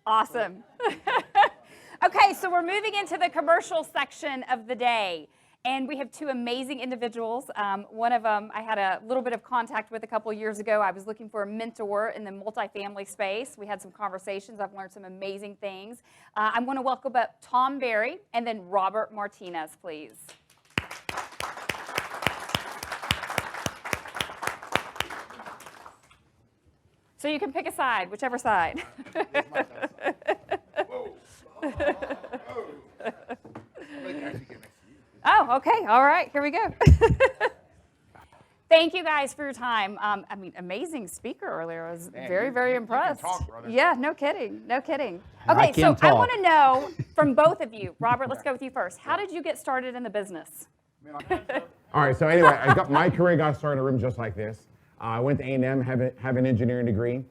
Awesome. Okay, so we're moving into the commercial section of the day. And we have two amazing individuals. One of them I had a little bit of contact with a couple years ago. I was looking for a mentor in the multifamily space. We had some conversations. I've learned some amazing things. I want to welcome up Tom Berry and then Robert Martinez, please. So you can pick a side, whichever side. Oh, okay. All right. Here we go. Thank you guys for your time. I mean, amazing speaker earlier. I was very impressed. You can talk, brother. Yeah, no kidding. No kidding. Okay, so I want to know from both of you. Robert, let's go with you first. How did you get started in the business? All right, so anyway, my career got started in a room just like this. I went to A&M, have an engineering degree,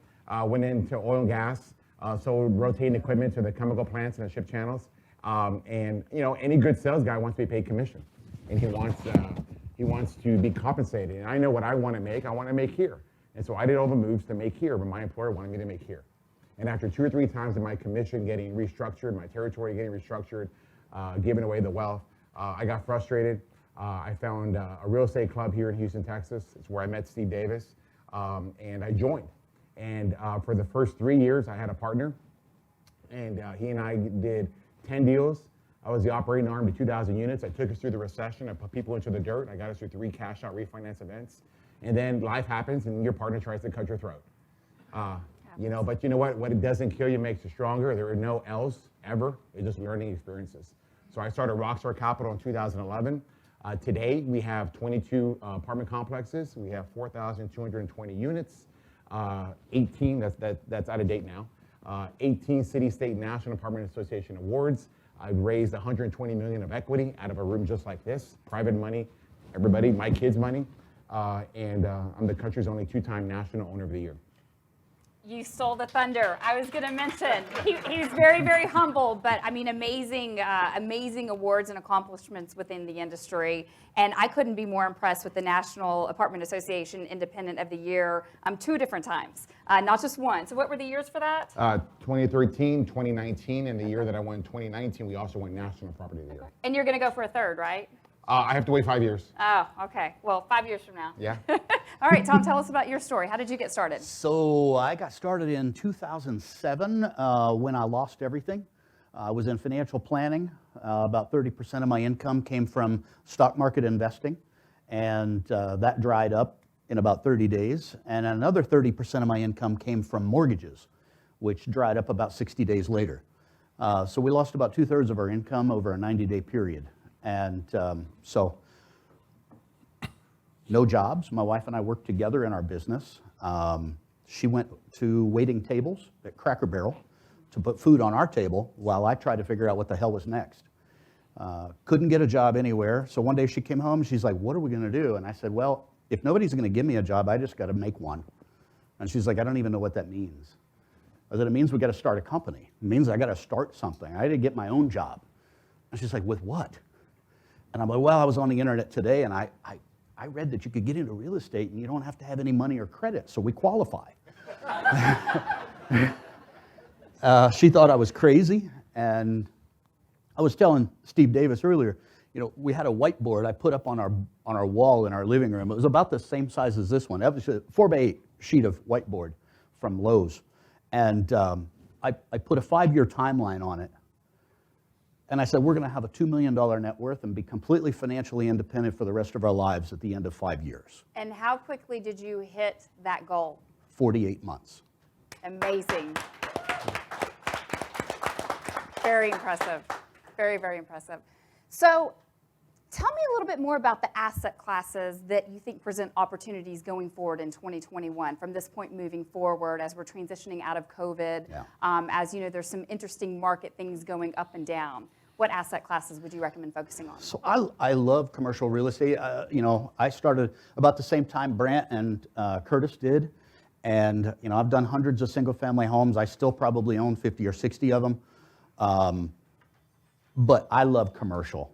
went into oil and gas, sold rotating equipment to the chemical plants and the ship channels. And you know, any good sales guy wants to be paid commission, and he wants to be compensated. And I know what I want to make. I want to make here, and so I did all the moves to make here, but my employer wanted me to make here. And after 2 or 3 times of my commission getting restructured, my territory getting restructured, giving away the wealth, I got frustrated. I found a real estate club here in Houston, Texas. It's where I met Steve Davis, and I joined. And for the first 3 years, I had a partner, and he and I did 10 deals. I was the operating arm to 2,000 units. I took us through the recession. I put people into the dirt. I got us through 3 cash out refinance events. And then life happens and your partner tries to cut your throat. You know, but you know what? What it doesn't kill you makes you stronger. There are no L's ever. It's just learning experiences. So I started Rockstar Capital in 2011. Today we have 22 apartment complexes. We have 4,220 units. 18, that's out of date now. 18 city, state, national apartment association awards. I've raised $120 million of equity out of a room just like this. Private money, everybody, my kids' money. And I'm the country's only 2-time national owner of the year. You stole the thunder. I was going to mention, he's very humble, but I mean, amazing awards and accomplishments within the industry. And I couldn't be more impressed with the National Apartment Association Independent of the Year 2 different times, not just one. So what were the years for that? 2013, 2019, and the year that I won 2019, we also won National Property of the Year. And you're going to go for a third, right? I have to wait 5 years. Oh, okay. Well, 5 years from now. Yeah. All right, Tom, tell us about your story. How did you get started? So I got started in 2007 when I lost everything. I was in financial planning. About 30% of my income came from stock market investing, and that dried up in about 30 days. And another 30% of my income came from mortgages, which dried up about 60 days later. So we lost about 2/3 of our income over a 90-day period. And so no jobs. My wife and I worked together in our business. She went to waiting tables at Cracker Barrel to put food on our table while I tried to figure out what the hell was next. Couldn't get a job anywhere. So one day she came home, she's like, what are we gonna do? And I said, well, if nobody's gonna give me a job, I just gotta make one. And she's like, I don't even know what that means. I said, it means we gotta start a company. It means I gotta start something. I had to get my own job. And she's like, with what? And I'm like, well, I was on the internet today and I read that you could get into real estate and you don't have to have any money or credit, so we qualify. She thought I was crazy, and I was telling Steve Davis earlier, you know, we had a whiteboard I put up on our wall in our living room. It was about the same size as this one. That was a 4x8 sheet of whiteboard from Lowe's. And I put a 5-year timeline on it. And I said, we're going to have a $2 million net worth and be completely financially independent for the rest of our lives at the end of 5 years. And how quickly did you hit that goal? 48 months. Amazing. Very impressive. Very impressive. So tell me a little bit more about the asset classes that you think present opportunities going forward in 2021 from this point moving forward as we're transitioning out of COVID. Yeah. As you know, there's some interesting market things going up and down. What asset classes would you recommend focusing on? So I love commercial real estate. You know, I started about the same time Brant and Curtis did. And, you know, I've done hundreds of single family homes. I still probably own 50 or 60 of them. But I love commercial.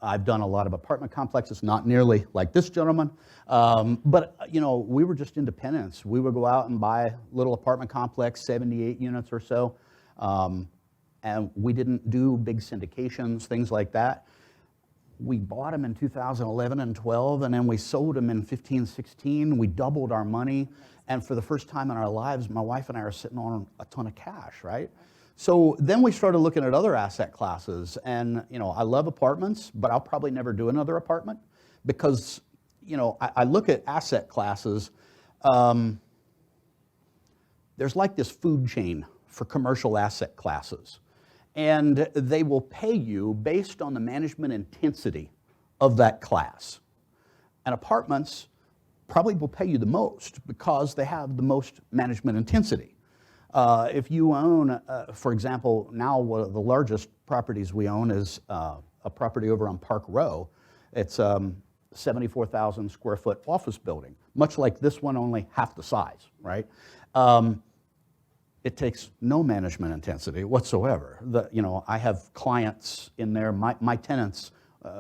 I've done a lot of apartment complexes, not nearly like this gentleman. But, you know, we were just independents. We would go out and buy a little apartment complex, 78 units or so. And we didn't do big syndications, things like that. We bought them in 2011 and 12, and then we sold them in 15, 16. We doubled our money, and for the first time in our lives, my wife and I are sitting on a ton of cash, right? So then we started looking at other asset classes, and I love apartments, but I'll probably never do another apartment because I look at asset classes. There's like this food chain for commercial asset classes. And they will pay you based on the management intensity of that class. And apartments probably will pay you the most because they have the most management intensity. If you own, for example, now one of the largest properties we own is a property over on Park Row. It's 74,000 square foot office building, much like this one, only half the size, right? It takes no management intensity whatsoever. I have clients in there. My tenants,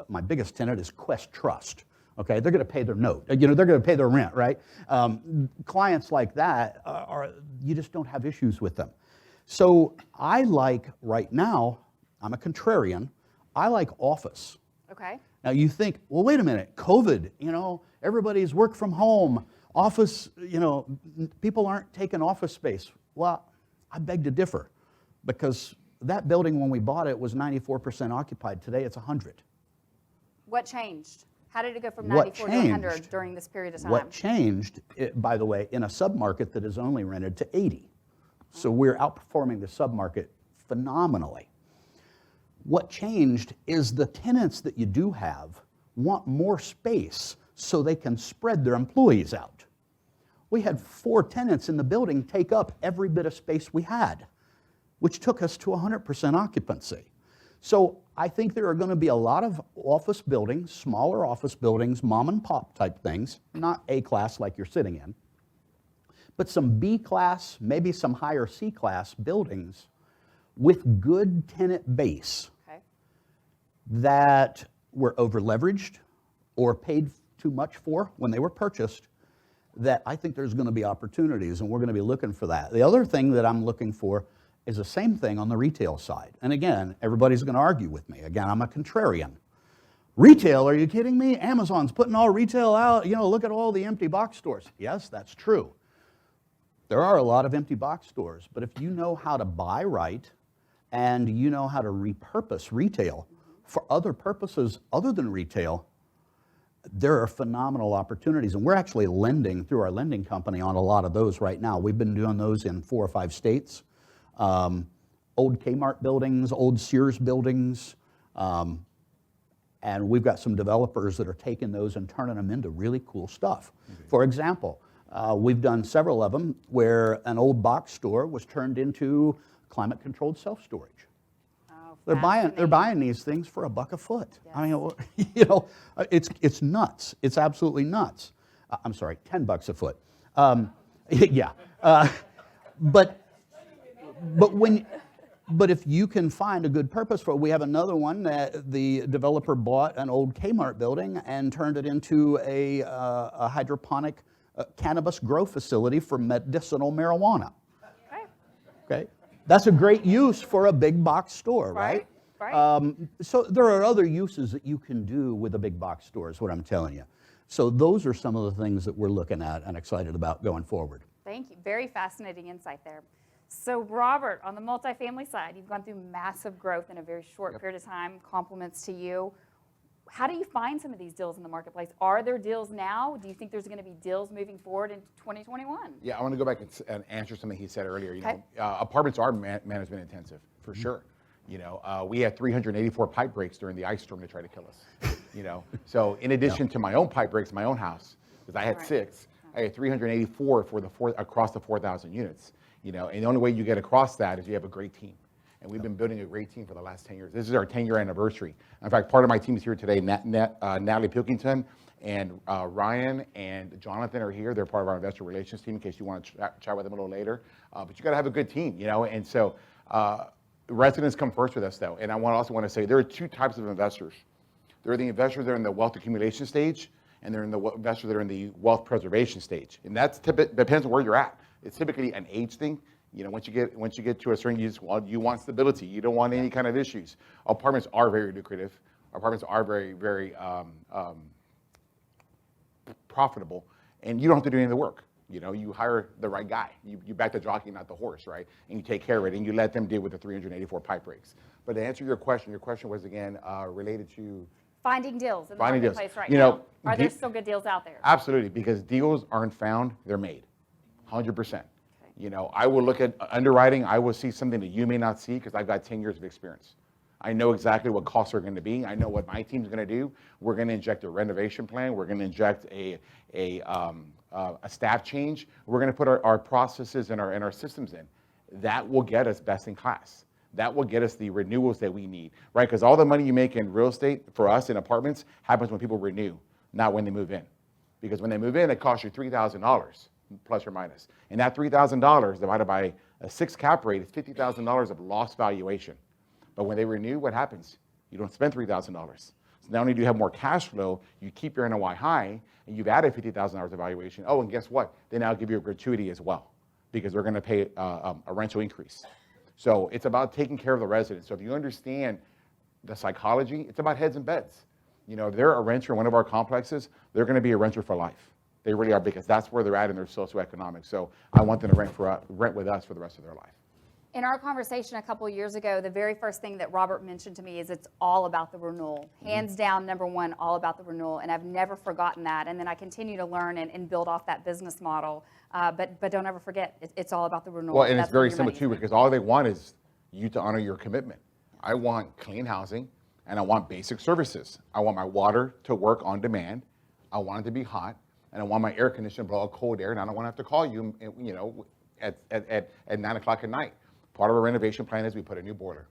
my biggest tenant is Quest Trust. Okay, they're going to pay their note. They're going to pay their rent, right? Clients like that you just don't have issues with them. So I like right now. I'm a contrarian. I like office. Okay. Now you think, well, wait a minute, COVID. Everybody's work from home. Office. People aren't taking office space. Well, I beg to differ, because that building when we bought it was 94% occupied. Today it's 100. What changed? How did it go from 94 to 100 during this period of time? What changed, by the way, in a submarket that is only rented to 80. So we're outperforming the submarket phenomenally. What changed is the tenants that you do have want more space so they can spread their employees out. We had 4 tenants in the building take up every bit of space we had, which took us to 100% occupancy. So I think there are going to be a lot of office buildings, smaller office buildings, mom and pop type things, not A class like you're sitting in, but some B class, maybe some higher C class buildings with good tenant base that were over leveraged or paid too much for when they were purchased, that I think there's going to be opportunities, and we're going to be looking for that. The other thing that I'm looking for is the same thing on the retail side. And again, everybody's going to argue with me. Again, I'm a contrarian. Retail, are you kidding me? Amazon's putting all retail out. Look at all the empty box stores. Yes, that's true. There are a lot of empty box stores, but if you know how to buy right and you know how to repurpose retail for other purposes other than retail, there are phenomenal opportunities, and we're actually lending through our lending company on a lot of those right now. We've been doing those in 4 or 5 states. Old Kmart buildings, old Sears buildings, and we've got some developers that are taking those and turning them into really cool stuff. For example, we've done several of them where an old box store was turned into climate-controlled self-storage. They're buying these things for $1 a foot. Yes. I mean, it's nuts. It's absolutely nuts. I'm sorry, $10 a foot. Yeah, but if you can find a good purpose for it, we have another one that the developer bought an old Kmart building and turned it into a hydroponic cannabis grow facility for medicinal marijuana. Okay. That's a great use for a big box store, right? Right. So there are other uses that you can do with a big box store, is what I'm telling you. So those are some of the things that we're looking at and excited about going forward. Thank you. Very fascinating insight there. So Robert, on the multifamily side, you've gone through massive growth in a very short period of time. Compliments to you. How do you find some of these deals in the marketplace? Are there deals now? Do you think there's going to be deals moving forward in 2021? Yeah, I want to go back and answer something he said earlier. Apartments are management intensive, for sure. We had 384 pipe breaks during the ice storm to try to kill us. So in addition to my own pipe breaks in my own house, because I had 6, I had 384 across the 4,000 units. And the only way you get across that is you have a great team. And we've been building a great team for the last 10 years. This is our 10-year anniversary. In fact, part of my team is here today. Natalie Pilkington and Ryan and Jonathan are here. They're part of our investor relations team in case you want to chat with them a little later. But you got to have a good team, And so residents come first with us, though. And I also want to say there are 2 types of investors. There are the investors that are in the wealth accumulation stage, and there are the investors that are in the wealth preservation stage. And that depends on where you're at. It's typically an age thing. You know, once you get to a certain, you want stability. You don't want any kind of issues. Apartments are very lucrative. Apartments are very, very profitable, and you don't have to do any of the work. You know, you hire the right guy. You back the jockey, not the horse, right? And you take care of it, and you let them deal with the 384 pipe breaks. But to answer your question was again related to finding deals in the finding marketplace deals. right You now. know, Are there still good deals out there? Absolutely, because deals aren't found, they're made, 100%. You know, I will look at underwriting, I will see something that you may not see because I've got 10 years of experience. I know exactly what costs are going to be. I know what my team's going to do. We're going to inject a renovation plan. We're going to inject a staff change. We're going to put our processes and our systems in. That will get us best in class. That will get us the renewals that we need, right? Because all the money you make in real estate for us in apartments happens when people renew, not when they move in. Because when they move in, it costs you $3,000 plus or minus. And that $3,000 divided by a 6 cap rate is $50,000 of lost valuation. But when they renew, what happens? You don't spend $3,000. So not only do you have more cash flow, you keep your NOI high, and you've added $50,000 of valuation. Oh, and guess what? They now give you a gratuity as well, because they're going to pay a rental increase. So it's about taking care of the residents. So if you understand the psychology, it's about heads and beds. You know, if they're a renter in one of our complexes, they're going to be a renter for life. They really are, because that's where they're at in their socioeconomic. So I want them to rent with us for the rest of their life. In our conversation a couple years ago, the very first thing that Robert mentioned to me is it's all about the renewal. Hands down, number one, all about the renewal. And I've never forgotten that. And then I continue to learn and build off that business model. But don't ever forget, it's all about the renewal. Well, and it's very simple too, because all they want is you to honor your commitment. I want clean housing, and I want basic services. I want my water to work on demand. I want it to be hot, and I want my air conditioner to blow out cold air, and I don't want to have to call you, you know, at 9 o'clock at night. Part of a renovation plan is we put a new boiler.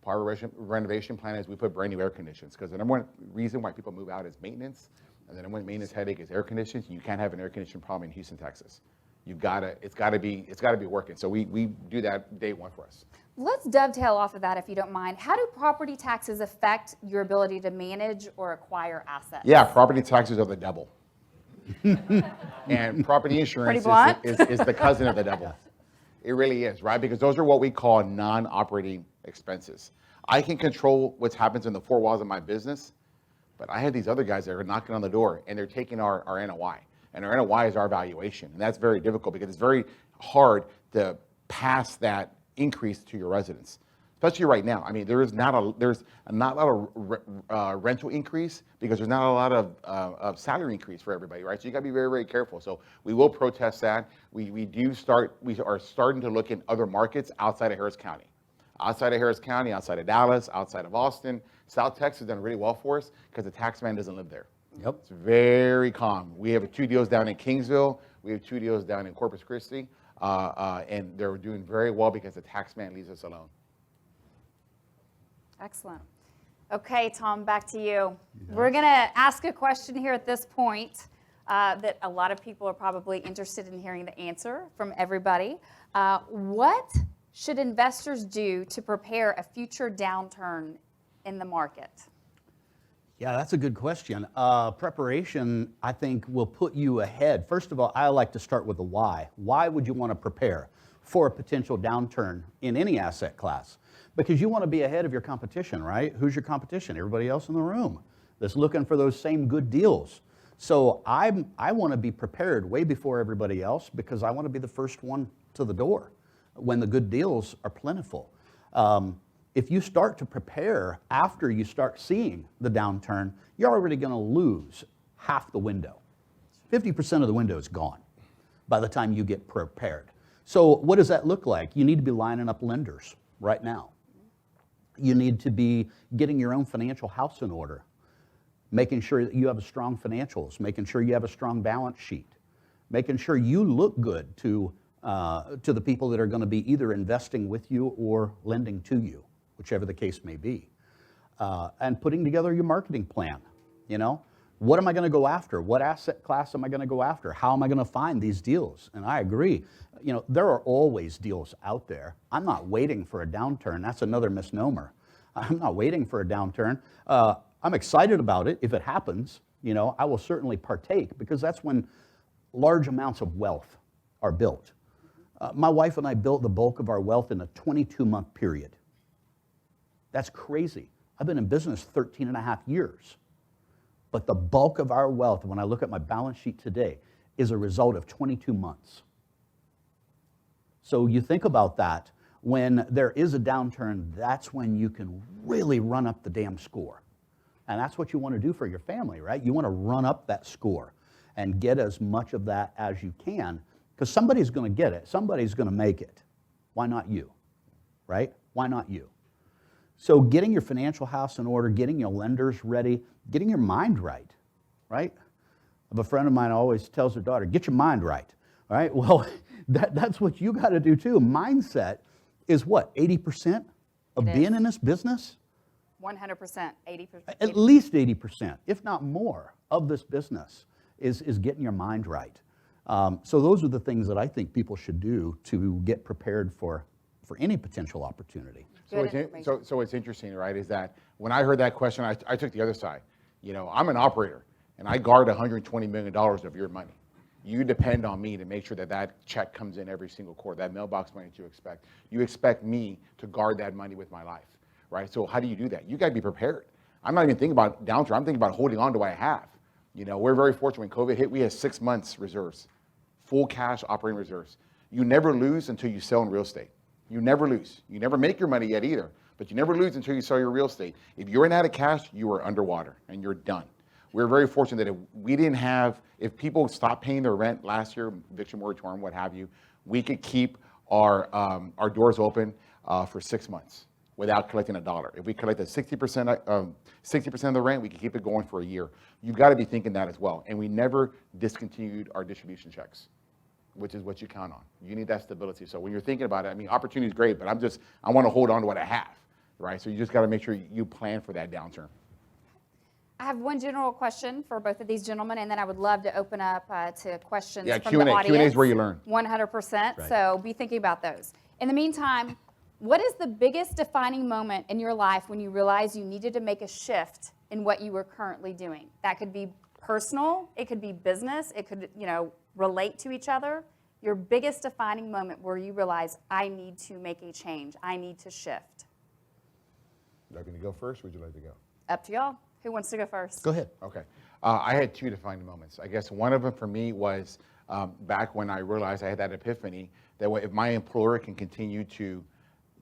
Part of a renovation plan is we put brand new air conditioners, because the number one reason why people move out is maintenance, and the number one maintenance headache is air conditioning. You can't have an air conditioning problem in Houston, Texas. It's got to be working. So we do that day one for us. Let's dovetail off of that, if you don't mind. How do property taxes affect your ability to manage or acquire assets? Yeah, property taxes are the devil. And property insurance is the cousin of the devil. It really is, right? Because those are what we call non-operating expenses. I can control what happens in the 4 walls of my business, but I have these other guys that are knocking on the door, and they're taking our NOI. And our NOI is our valuation. And that's very difficult, because it's very hard to pass that increase to your residents, especially right now. I mean, there's not a lot of rental increase, because there's not a lot of salary increase for everybody, right? So you got to be very, very careful. So we will protest that. We are starting to look in other markets outside of Harris County. Outside of Harris County, outside of Dallas, outside of Austin. South Texas has done really well for us, because the tax man doesn't live there. Yep. It's very calm. We have 2 deals down in Kingsville. We have 2 deals down in Corpus Christi. And they're doing very well because the tax man leaves us alone. Excellent. Okay, Tom, back to you. We're going to ask a question here at this point that a lot of people are probably interested in hearing the answer from everybody. What should investors do to prepare a future downturn in the market? Yeah, that's a good question. Preparation, I think, will put you ahead. First of all, I like to start with the why. Why would you want to prepare for a potential downturn in any asset class? Because you want to be ahead of your competition, right? Who's your competition? Everybody else in the room that's looking for those same good deals. So I want to be prepared way before everybody else, because I want to be the first one to the door when the good deals are plentiful. If you start to prepare after you start seeing the downturn, you're already going to lose half the window. 50% of the window is gone by the time you get prepared. So what does that look like? You need to be lining up lenders right now. You need to be getting your own financial house in order, making sure that you have strong financials, making sure you have a strong balance sheet, making sure you look good to the people that are going to be either investing with you or lending to you, whichever the case may be, and putting together your marketing plan. You know, what am I going to go after? What asset class am I going to go after? How am I going to find these deals? And I agree. You know, there are always deals out there. I'm not waiting for a downturn. That's another misnomer. I'm not waiting for a downturn. I'm excited about it if it happens. You know, I will certainly partake, because that's when large amounts of wealth are built. My wife and I built the bulk of our wealth in a 22-month period. That's crazy. I've been in business 13 and a half years. But the bulk of our wealth, when I look at my balance sheet today, is a result of 22 months. So you think about that, when there is a downturn, that's when you can really run up the damn score. And that's what you want to do for your family, right? You want to run up that score and get as much of that as you can, because somebody's going to get it. Somebody's going to make it. Why not you, right? Why not you? So getting your financial house in order, getting your lenders ready, getting your mind right, right? I have a friend of mine always tells her daughter, get your mind right, all right? Well, that's what you got to do too. Mindset is what, 80% of being in this business? 100%, 80%. At least 80%, if not more, of this business is getting your mind right. So those are the things that I think people should do to get prepared for any potential opportunity. Good So what's interesting, right, is that when I heard that question, I took the other side. You know, I'm an operator, and I guard $120 million of your money. You depend on me to make sure that that check comes in every single quarter, that mailbox money that you expect. You expect me to guard that money with my life, right? So how do you do that? You got to be prepared. I'm not even thinking about downturn. I'm thinking about holding on to what I have. You know, we're very fortunate when COVID hit, we had 6 months reserves, full cash operating reserves. You never lose until you sell in real estate. You never lose. You never make your money yet either, but you never lose until you sell your real estate. If you're in out of cash, you are underwater and you're done. We're very fortunate that if people stopped paying their rent last year, eviction moratorium, what have you, we could keep our doors open for 6 months without collecting a dollar. If we collected 60% of the rent, we could keep it going for a year. You've got to be thinking that as well. And we never discontinued our distribution checks, which is what you count on. You need that stability. So when you're thinking about it, I mean, opportunity is great, but I want to hold on to what I have, right? So you just got to make sure you plan for that downturn. I have one general question for both of these gentlemen, and then I would love to open up to questions from Q&A. the audience. Q&A is where you learn. 100%, Right. So be thinking about those. In the meantime, what is the biggest defining moment in your life when you realized you needed to make a shift in what you were currently doing? That could be personal, it could be business, it could, relate to each other. Your biggest defining moment where you realize, I need to make a change, I need to shift. Are you going to go first, or would you like to go? Up to y'all. Who wants to go first? Go ahead. Okay. I had 2 defining moments. I guess one of them for me was back when I realized I had that epiphany that if my employer can continue to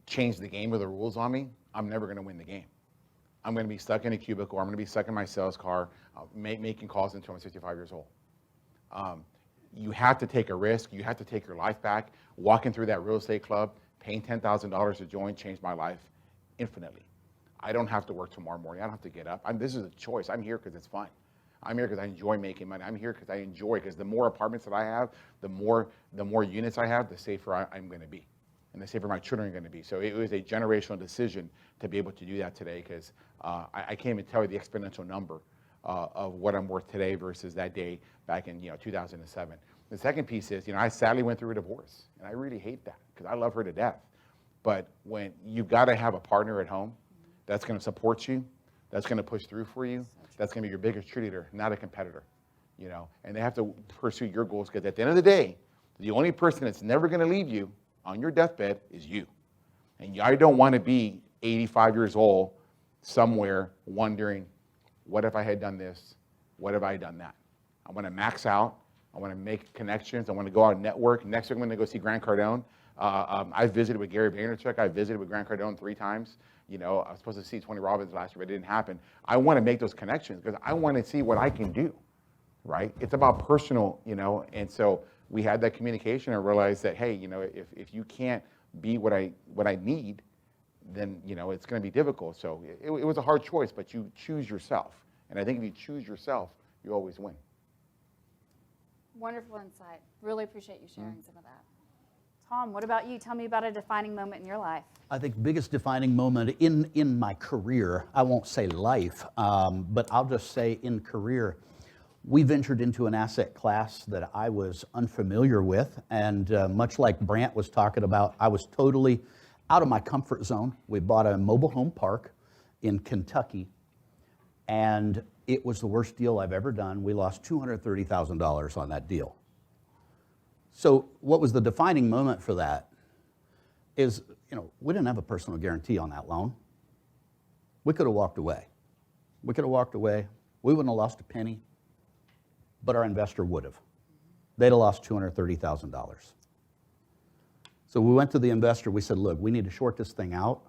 change the game or the rules on me, I'm never going to win the game. I'm going to be stuck in a cubicle, or I'm going to be stuck in my sales car making calls until I'm 65 years old. You have to take a risk. You have to take your life back. Walking through that real estate club, paying $10,000 to join changed my life infinitely. I don't have to work tomorrow morning. I don't have to get up. This is a choice. I'm here because it's fun. I'm here because I enjoy making money. I'm here because I enjoy, because the more apartments that I have, the more units I have, the safer I'm going to be, and the safer my children are going to be. So it was a generational decision to be able to do that today, because I can't even tell you the exponential number of what I'm worth today versus that day back in 2007. The second piece is, I sadly went through a divorce, and I really hate that because I love her to death. But when you've got to have a partner at home that's going to support you, that's going to push through for you, that's going to be your biggest cheerleader, not a competitor, and they have to pursue your goals, because at the end of the day, the only person that's never going to leave you on your deathbed is you. And I don't want to be 85 years old somewhere wondering, what if I had done this? What if I had done that? I want to max out. I want to make connections. I want to go out and network. Next week, I'm going to go see Grant Cardone. I visited with Gary Vaynerchuk. I visited with Grant Cardone 3 times. I was supposed to see Tony Robbins last year, but it didn't happen. I want to make those connections because I want to see what I can do, right? It's about personal, and so we had that communication and realized that, hey, if you can't be what I need, then, it's going to be difficult. So it was a hard choice, but you choose yourself. And I think if you choose yourself, you always win. Wonderful insight. Really appreciate you sharing some of that. Tom, what about you? Tell me about a defining moment in your life. I think biggest defining moment in my career, I won't say life, but I'll just say in career, we ventured into an asset class that I was unfamiliar with, and much like Brant was talking about, I was totally out of my comfort zone. We bought a mobile home park in Kentucky, and it was the worst deal I've ever done. We lost $230,000 on that deal. So what was the defining moment for that is, we didn't have a personal guarantee on that loan. We could have walked away. We could have walked away. We wouldn't have lost a penny, but our investor would have. They'd have lost $230,000. So we went to the investor. We said, look, we need to short this thing out.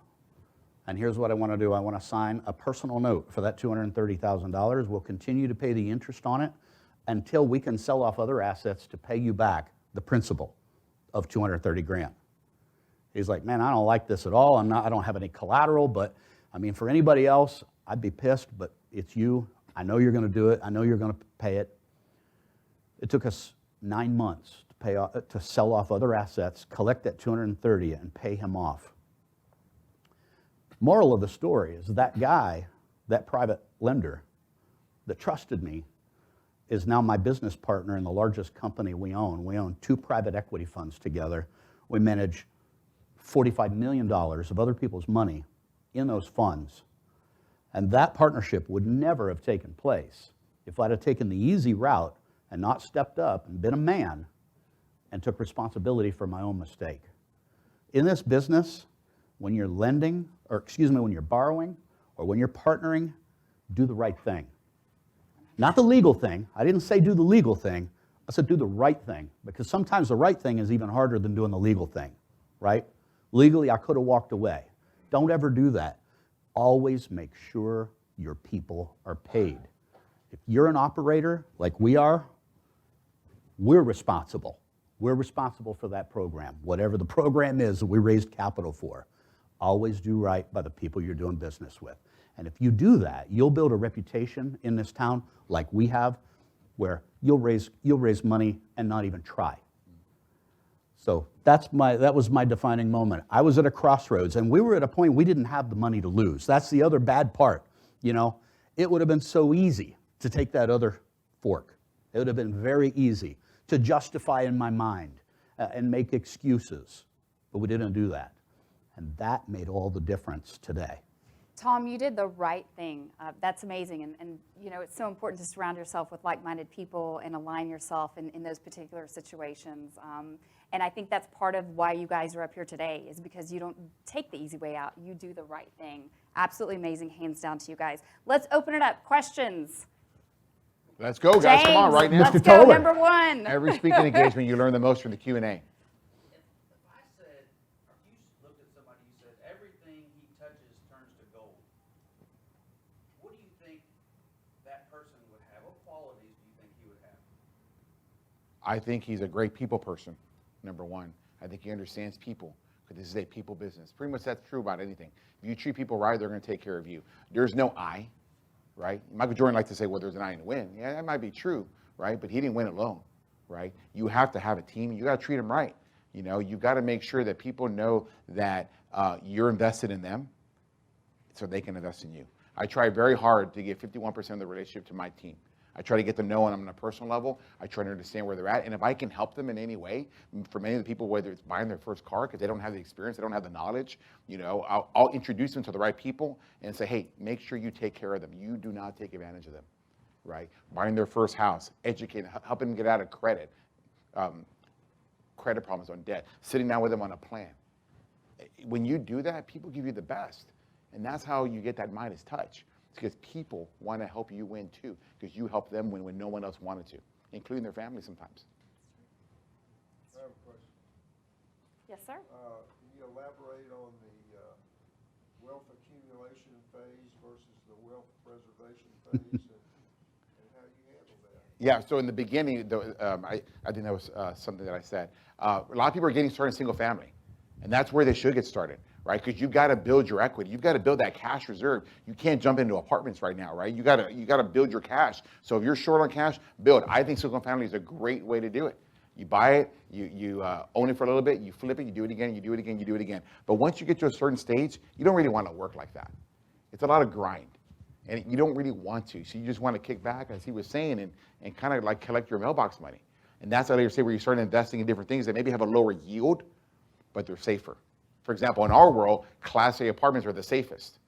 And here's what I want to do. I want to sign a personal note for that $230,000. We'll continue to pay the interest on it until we can sell off other assets to pay you back the principal of $230,000. He's like, man, I don't like this at all. I don't have any collateral, but I mean, for anybody else, I'd be pissed, but it's you. I know you're going to do it. I know you're going to pay it. It took us 9 months to sell off other assets, collect that $230,000, and pay him off. Moral of the story is that guy, that private lender that trusted me, is now my business partner in the largest company we own. We own 2 private equity funds together. We manage $45 million of other people's money in those funds. And that partnership would never have taken place if I'd have taken the easy route and not stepped up and been a man and took responsibility for my own mistake. In this business, when you're lending, when you're borrowing, or when you're partnering, do the right thing. Not the legal thing. I didn't say do the legal thing. I said do the right thing, because sometimes the right thing is even harder than doing the legal thing, right? Legally, I could have walked away. Don't ever do that. Always make sure your people are paid. If you're an operator like we are, we're responsible. We're responsible for that program. Whatever the program is that we raised capital for, always do right by the people you're doing business with. And if you do that, you'll build a reputation in this town like we have, where you'll raise money and not even try. So that was my defining moment. I was at a crossroads, and we were at a point we didn't have the money to lose. That's the other bad part. It would have been so easy to take that other fork. It would have been very easy to justify in my mind and make excuses, but we didn't do that. And that made all the difference today. Tom, you did the right thing. That's amazing. And it's so important to surround yourself with like-minded people and align yourself in those particular situations. And I think that's part of why you guys are up here today, is because you don't take the easy way out. You do the right thing. Absolutely amazing. Hands down to you guys. Let's open it up. Questions? Let's go, guys. James, Come on, right now. Let's go, number 1. Every speaking engagement, you learn the most from the Q&A. If I said, or you looked at somebody, you said, everything he touches turns to gold, what do you think that person would have? What qualities do you think he would have? I think he's a great people person, number 1. I think he understands people, because this is a people business. Pretty much that's true about anything. If you treat people right, they're going to take care of you. There's no I, right? Michael Jordan likes to say, well, there's an I in the win. Yeah, that might be true, right? But he didn't win alone, right? You have to have a team. You got to treat them right. You got to make sure that people know that you're invested in them so they can invest in you. I try very hard to give 51% of the relationship to my team. I try to get to know them on a personal level. I try to understand where they're at. And if I can help them in any way, for many of the people, whether it's buying their first car because they don't have the experience, they don't have the knowledge, I'll introduce them to the right people and say, hey, make sure you take care of them. You do not take advantage of them, right? Buying their first house, educating, helping them get out of credit problems on debt, sitting down with them on a plan. When you do that, people give you the best. And that's how you get that Midas touch. It's because people want to help you win too, because you help them win when no one else wanted to, including their family sometimes. I have a question. Yes, sir. Can you elaborate on the wealth accumulation phase versus the wealth preservation phase and how you handle that? Yeah, so in the beginning, I think that was something that I said. A lot of people are getting started in single family, and that's where they should get started, right? Because you've got to build your equity. You've got to build that cash reserve. You can't jump into apartments right now, right? You got to build your cash. So if you're short on cash, build. I think single family is a great way to do it. You buy it, you own it for a little bit, you flip it, you do it again, you do it again, you do it again. But once you get to a certain stage, you don't really want to work like that. It's a lot of grind. And you don't really want to. So you just want to kick back, as he was saying, and kind of like collect your mailbox money. And that's how they say where you start investing in different things that maybe have a lower yield, but they're safer. For example, in our world, Class A apartments are the safest,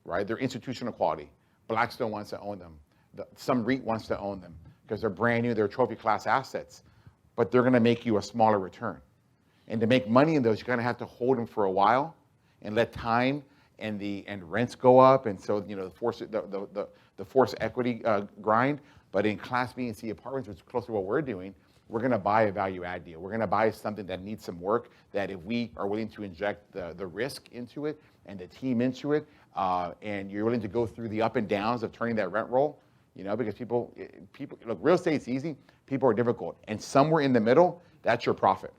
right? They're institutional quality. Blackstone wants to own them. Some REIT wants to own them because they're brand new, they're trophy class assets. but they're gonna make you a smaller return. And to make money in those, you're gonna have to hold them for a while and let time and rents go up, and so the forced equity grind. But in Class B and C apartments, which is close to what we're doing, we're gonna buy a value add deal. We're gonna buy something that needs some work, that if we are willing to inject the risk into it and the team into it, and you're willing to go through the up and downs of turning that rent roll, because people, look, real estate's easy, people are difficult. And somewhere in the middle, that's your profit.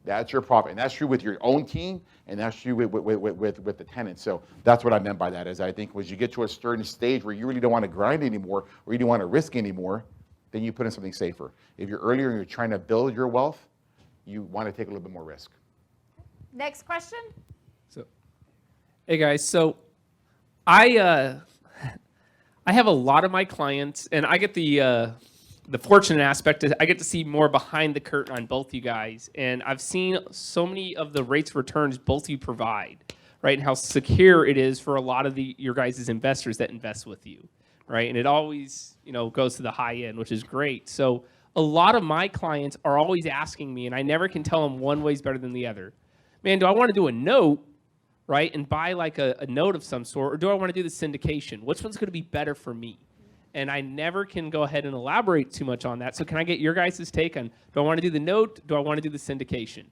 That's your profit, and that's true with your own team, and that's true with the tenants. So that's what I meant by that, is I think as you get to a certain stage where you really don't want to grind anymore, or you don't want to risk anymore, then you put in something safer. If you're earlier and you're trying to build your wealth, you want to take a little bit more risk. Next question. So, hey guys, so I have a lot of my clients, and I get the fortunate aspect is I get to see more behind the curtain on both you guys, and I've seen so many of the rates of returns both you provide, right, and how secure it is for a lot of your guys' investors that invest with you, right, and it always goes to the high end, which is great. So a lot of my clients are always asking me, and I never can tell them one way is better than the other. Man, do I want to do a note, right, and buy like a note of some sort, or do I want to do the syndication? Which one's going to be better for me? And I never can go ahead and elaborate too much on that. So can I get your guys' take on, do I want to do the note? Do I want to do the syndication?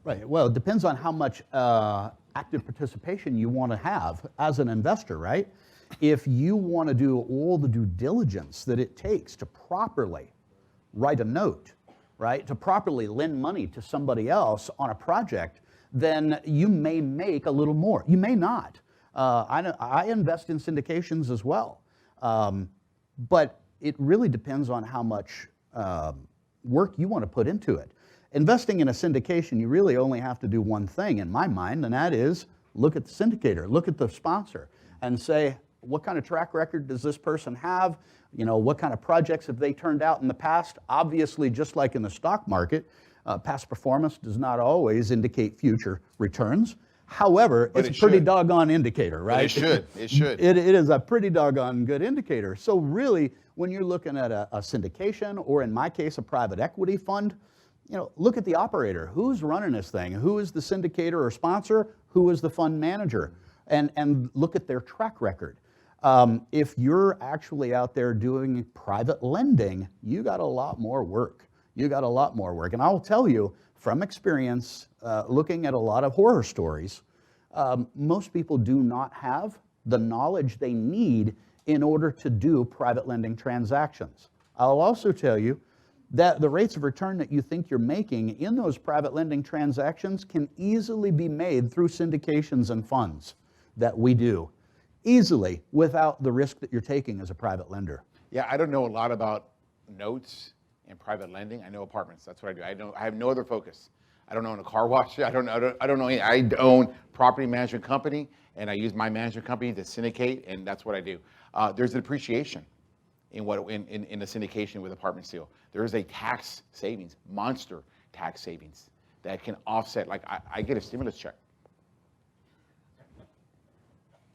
Right. Well, it depends on how much active participation you want to have as an investor, right? If you want to do all the due diligence that it takes to properly write a note, right, to properly lend money to somebody else on a project, then you may make a little more. You may not. I invest in syndications as well. But it really depends on how much work you want to put into it. Investing in a syndication, you really only have to do one thing in my mind, and that is look at the syndicator, look at the sponsor, and say, what kind of track record does this person have? What kind of projects have they turned out in the past? Obviously, just like in the stock market, past performance does not always indicate future returns. However, it's a pretty doggone indicator, right? It should. It should. It is a pretty doggone good indicator. So really, when you're looking at a syndication, or in my case, a private equity fund, look at the operator. Who's running this thing? Who is the syndicator or sponsor? Who is the fund manager? And look at their track record. If you're actually out there doing private lending, you got a lot more work. You got a lot more work. And I'll tell you, from experience, looking at a lot of horror stories, most people do not have the knowledge they need in order to do private lending transactions. I'll also tell you that the rates of return that you think you're making in those private lending transactions can easily be made through syndications and funds that we do, easily, without the risk that you're taking as a private lender. Yeah, I don't know a lot about notes and private lending. I know apartments. That's what I do. I have no other focus. I don't own a car wash. I don't know any. I own property management company, and I use my management company to syndicate, and that's what I do. There's an appreciation in the syndication with apartment seal. There is a tax savings, monster tax savings, that can offset. Like I get a stimulus check.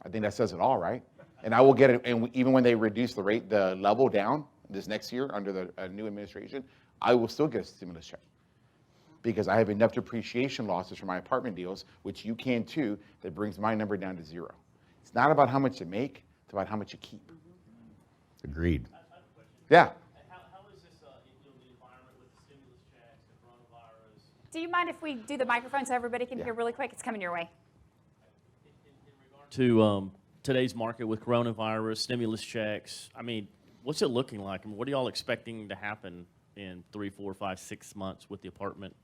I think that says it all, right? And I will get it. And even when they reduce the level down this next year under the new administration, I will still get a stimulus check, because I have enough depreciation losses from my apartment deals, which you can too, that brings my number down to zero. It's not about how much you make, it's about how much you keep. Agreed. Yeah. How is this the environment with the stimulus checks, the coronavirus? Do you mind if we do the microphone so everybody can hear really quick? It's coming your way. In regard to today's market with coronavirus, stimulus checks, I mean, what's it looking like? I mean, what are y'all expecting to happen in 3, 4, 5, 6 months with the apartment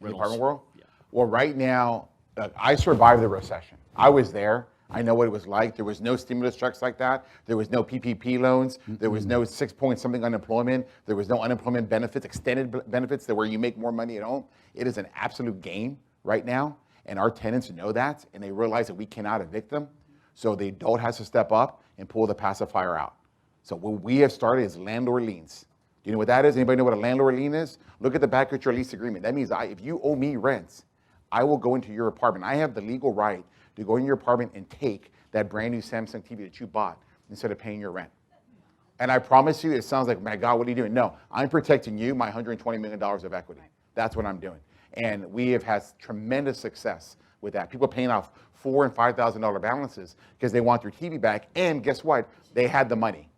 In the rentals? apartment world? Yeah. Well, right now, I survived the recession. I was there. I know what it was like. There was no stimulus checks like that. There was no PPP loans. There was no 6 point something unemployment. There was no unemployment benefits, extended benefits that where you make more money at home. It is an absolute game right now, and our tenants know that, and they realize that we cannot evict them. So the adult has to step up and pull the pacifier out. So what we have started is landlord liens. Do you know what that is? Anybody know what a landlord lien is? Look at the back of your lease agreement. That means if you owe me rent, I will go into your apartment. I have the legal right to go in your apartment and take that brand new Samsung TV that you bought instead of paying your rent. And I promise you, it sounds like, my God, what are you doing? No, I'm protecting you, my $120 million of equity. That's what I'm doing. And we have had tremendous success with that. People paying off $4,000 and $5,000 balances because they want their TV back. And guess what? They had the money.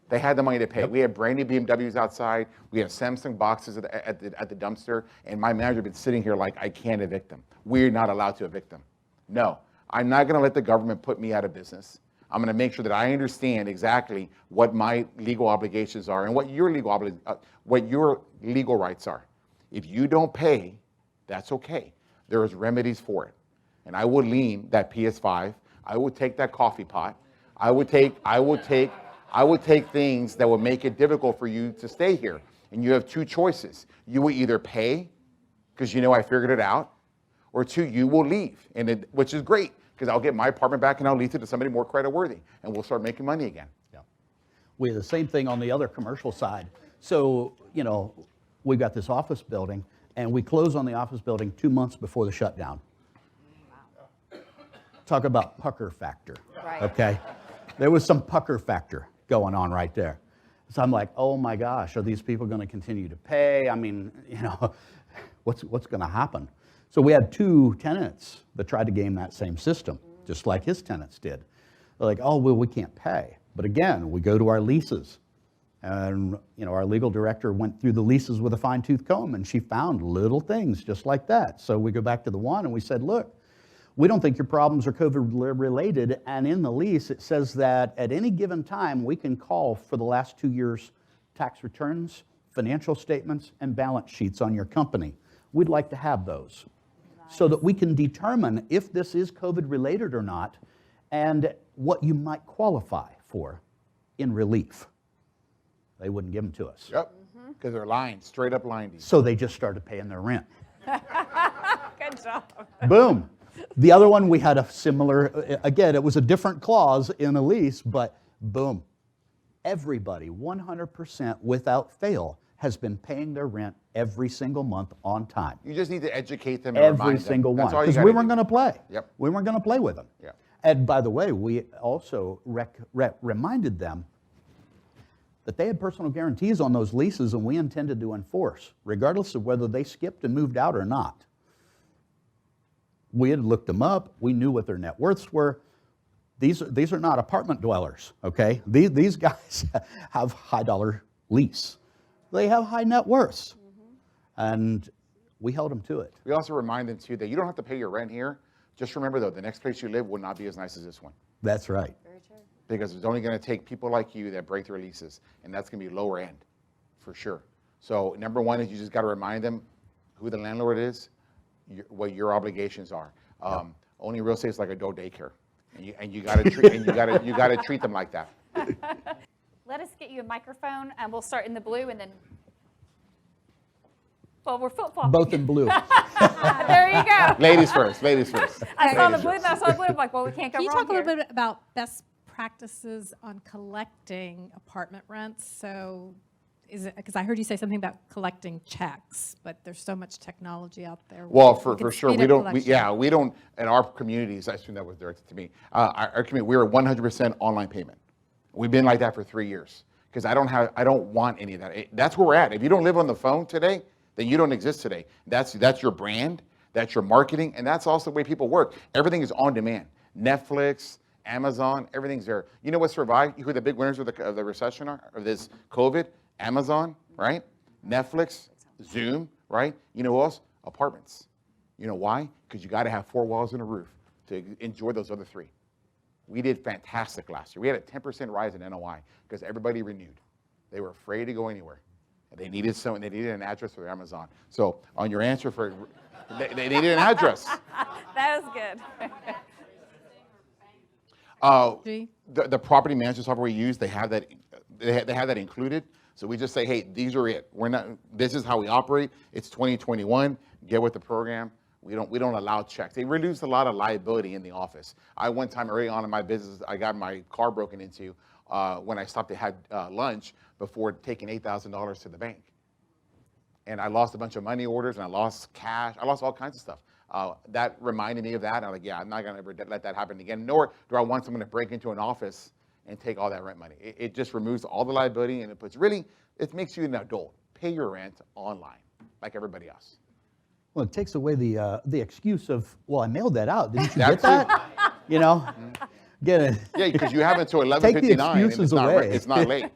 They had the money to pay. We had brand new BMWs outside. We have Samsung boxes at the dumpster. And my manager had been sitting here like, I can't evict them. We're not allowed to evict them. No, I'm not going to let the government put me out of business. I'm going to make sure that I understand exactly what my legal obligations are and what your legal rights are. If you don't pay, that's okay. There is remedies for it. And I would lean that PS5. I would take that coffee pot. I would take things that would make it difficult for you to stay here. And you have two choices. You will either pay, because you know I figured it out, or two, you will leave, which is great, because I'll get my apartment back and I'll lease it to somebody more creditworthy, and we'll start making money again. Yeah. We have the same thing on the other commercial side. So, you know, we got this office building, and we close on the office building 2 months before the shutdown. Talk about pucker factor, Right. okay? There was some pucker factor going on right there. So I'm like, oh my gosh, are these people going to continue to pay? I mean, you know, what's going to happen? So we had 2 tenants that tried to game that same system, just like his tenants did. They're like, oh, well, we can't pay. But again, we go to our leases. And you know, our legal director went through the leases with a fine-tooth comb, and she found little things just like that. So we go back to the one, and we said, look, we don't think your problems are COVID-related, and in the lease, it says that at any given time, we can call for the last 2 years' tax returns, financial statements, and balance sheets on your company. We'd like to have those so that we can determine if this is COVID-related or not, and what you might qualify for in relief. They wouldn't give them to us. Yep, because they're lying, straight up lying to you. So they just started paying their rent. Good job. Boom. The other one, we had a similar, again, it was a different clause in a lease, but boom. Everybody, 100% without fail, has been paying their rent every single month on time. You just need to educate them and remind Every them. single one. That's all you Because gotta we weren't do. going to play. Yep. We weren't going to play with them. Yep. And by the way, we also reminded them that they had personal guarantees on those leases, and we intended to enforce, regardless of whether they skipped and moved out or not. We had looked them up. We knew what their net worths were. These are not apartment dwellers, okay? These guys have high-dollar lease. They have high net worths. And we held them to it. We also remind them too that you don't have to pay your rent here. Just remember though, the next place you live will not be as nice as this one. That's right. Very true. Because it's only going to take people like you that break their leases, and that's going to be lower end, for sure. So number one is you just got to remind them who the landlord is, what your obligations are. Only real estate is like adult daycare, and you got to treat you got to treat them like that. Let us get you a microphone, and we'll start in the blue, and then, well, we're flip-flopping. Both in blue. There you go. Ladies first. Ladies first. I saw the blue, and I saw the blue. I'm like, well, we can't go Can you wrong talk a little here. bit about best practices on collecting apartment rents? So is it, because I heard you say something about collecting checks, but there's so much technology out there. Well, We for can sure, speed we up don't. collection. We don't. In our communities, I assume that was directed to me. Our community, we're 100% online payment. We've been like that for 3 years because I don't want any of that. That's where we're at. If you don't live on the phone today, then you don't exist today. That's your brand. That's your marketing, and that's also the way people work. Everything is on demand. Netflix, Amazon, everything's there. You know what survived? Who the big winners of the recession are, of this COVID? Amazon, right? Netflix, Zoom, right? You know who else? Apartments. You know why? Because you got to have 4 walls and a roof to enjoy those other 3. We did fantastic last year. We had a 10% rise in NOI because everybody renewed. They were afraid to go anywhere. They needed an address for their Amazon. So on your answer for, they needed an address. That was good. The property management software we use, they have that included. So we just say, hey, these are it. This is how we operate. It's 2021. Get with the program. We don't allow checks. They reduce a lot of liability in the office. One time early on in my business, I got my car broken into when I stopped to have lunch before taking $8,000 to the bank. And I lost a bunch of money orders, and I lost cash. I lost all kinds of stuff. That reminded me of that. I'm like, yeah, I'm not going to ever let that happen again. Nor do I want someone to break into an office and take all that rent money. It just removes all the liability, and it makes you an adult. Pay your rent online, like everybody else. Well, it takes away the excuse of, well, I mailed that out. Didn't you get that? You know, get it. Yeah, because you have until Take the 11:59, and excuses away. it's not late.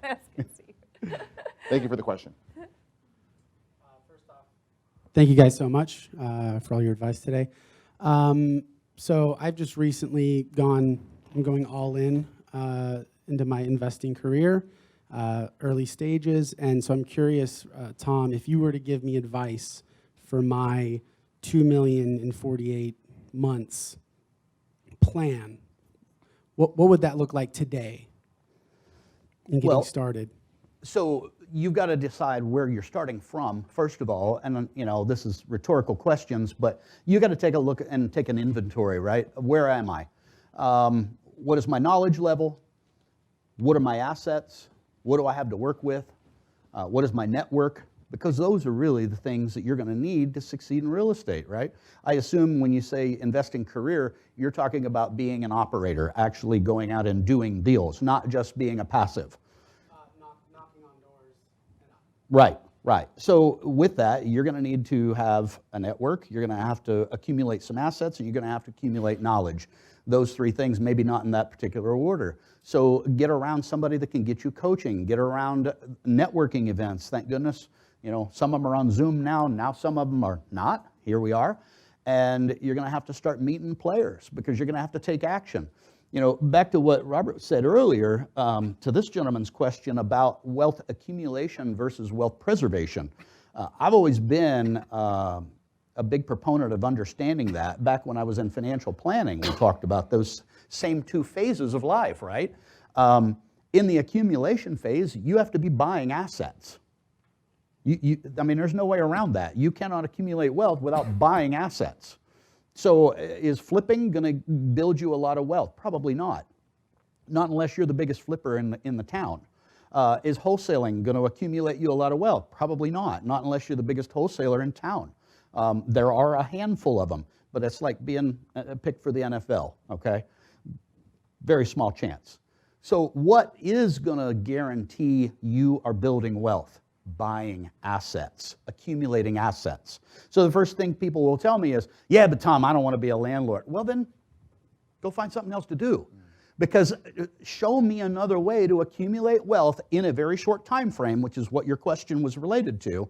Thank you for the question. Thank you guys so much for all your advice today. So I've just recently I'm going all in into my investing career, early stages. And so I'm curious, Tom, if you were to give me advice for my 2,048 months plan, what would that look like today in getting started? So you've got to decide where you're starting from, first of all, and this is rhetorical questions, but you got to take a look and take an inventory, right? Where am I? What is my knowledge level? What are my assets? What do I have to work with? What is my network? Because those are really the things that you're going to need to succeed in real estate, right? I assume when you say investing career, you're talking about being an operator, actually going out and doing deals, not just being a passive. Knocking on doors and up. Right, right. So with that, you're going to need to have a network. You're going to have to accumulate some assets, and you're going to have to accumulate knowledge. Those three things, maybe not in that particular order. So get around somebody that can get you coaching. Get around networking events. Thank goodness, some of them are on Zoom now. Now some of them are not. Here we are. And you're going to have to start meeting players because you're going to have to take action. Back to what Robert said earlier, to this gentleman's question about wealth accumulation versus wealth preservation. I've always been a big proponent of understanding that. Back when I was in financial planning, we talked about those same two phases of life, right? In the accumulation phase, you have to be buying assets. There's no way around that. You cannot accumulate wealth without buying assets. So is flipping going to build you a lot of wealth? Probably not. Not unless you're the biggest flipper in the town. Is wholesaling going to accumulate you a lot of wealth? Probably not. Not unless you're the biggest wholesaler in town. There are a handful of them, but it's like being picked for the NFL, okay? Very small chance. So what is going to guarantee you are building wealth? Buying assets, accumulating assets. So the first thing people will tell me is, yeah, but Tom, I don't want to be a landlord. Well, then go find something else to do. Because show me another way to accumulate wealth in a very short time frame, which is what your question was related to.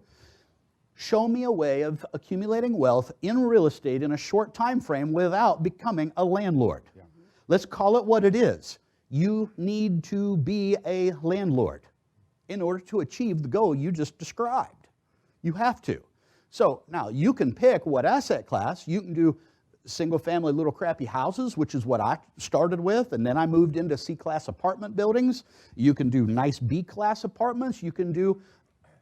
Show me a way of accumulating wealth in real estate in a short time frame without becoming a landlord. Yeah. Let's call it what it is. You need to be a landlord in order to achieve the goal you just described. You have to. So now you can pick what asset class. You can do single family little crappy houses, which is what I started with, and then I moved into C-class apartment buildings. You can do nice B-class apartments. You can do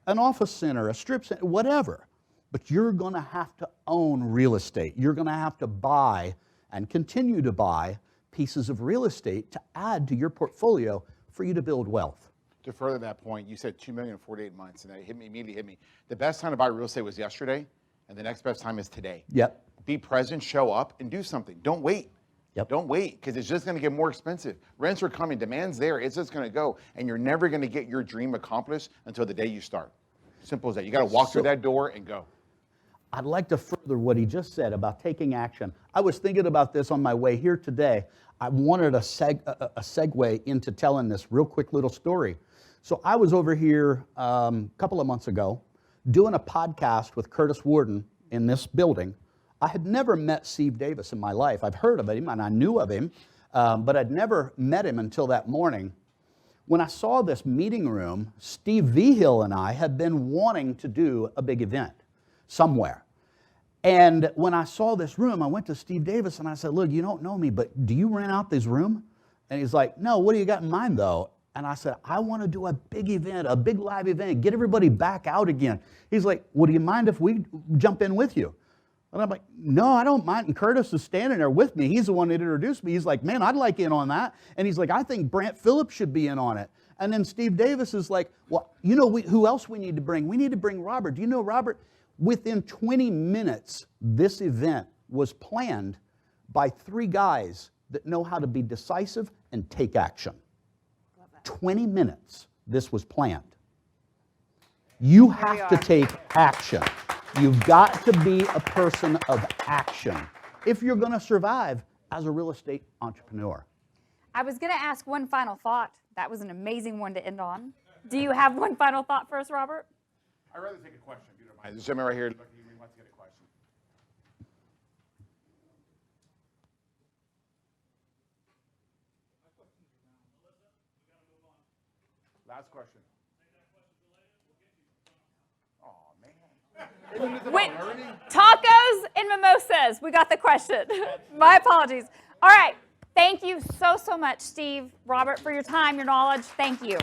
an office center, a strip center, whatever. But you're going to have to own real estate. You're going to have to buy and continue to buy pieces of real estate to add to your portfolio for you to build wealth. To further that point, you said 2,048 months, and that immediately hit me. The best time to buy real estate was yesterday, and the next best time is today. Yep. Be present, show up, and do something. Don't wait. Yep. Don't wait, because it's just going to get more expensive. Rents are coming, demand's there, it's just going to go, and you're never going to get your dream accomplished until the day you start. Simple as that. You got to walk through that door and go. I'd like to further what he just said about taking action. I was thinking about this on my way here today. I wanted a segue into telling this real quick little story. So I was over here a couple of months ago doing a podcast with Curtis Warden in this building. I had never met Steve Davis in my life. I've heard of him and I knew of him, but I'd never met him until that morning. When I saw this meeting room, Steve Vigil and I had been wanting to do a big event somewhere. And when I saw this room, I went to Steve Davis and I said, look, you don't know me, but do you rent out this room? And he's like, no, what do you got in mind though? And I said, I want to do a big event, a big live event, get everybody back out again. He's like, well, do you mind if we jump in with you? And I'm like, no, I don't mind. And Curtis is standing there with me. He's the one that introduced me. He's like, man, I'd like in on that. And he's like, I think Brant Phillips should be in on it. And then Steve Davis is like, well, you know who else we need to bring? We need to bring Robert. Do you know Robert? Within 20 minutes, this event was planned by three guys that know how to be decisive and take action. 20 minutes, this was planned. You have to take action. You've got to be a person of action if you're going to survive as a real estate entrepreneur. I was going to ask one final thought. That was an amazing one to end on. Do you have one final thought for us, Robert? I'd rather take a question, if you don't mind. This gentleman right here looking at me wants to get a question. Last question. Oh, man. Wait, tacos and mimosas. We got the question. My apologies. All right. Thank you so much, Steve, Robert, for your time, your knowledge. Thank you.